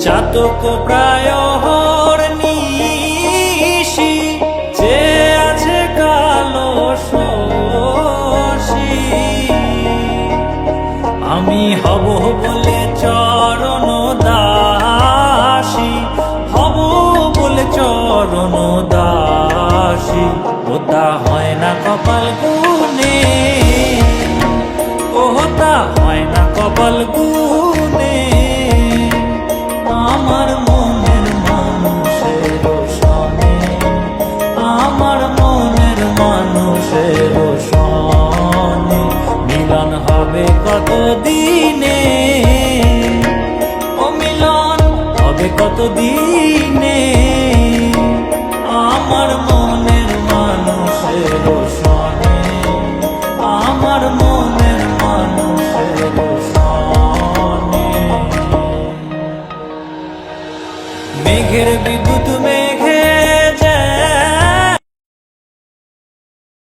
চাতক প্রায় নিশি যে আছে কালো শশী। আমি হব বলে চরণ দাসী, হব বলে চরণ দাসী। ওটা হয় না কপাল গুনে, ওটা হয় না কপাল গুনে। আমার মনের মানুষের সনে, আমার মনের মানুষের সনে মিলন হবে কত দিনে, ও মিলন হবে কত দিনে। আমার মনের মানুষের সনে, আমার মনের মানুষের সনে। মেঘের বিদ্যুৎ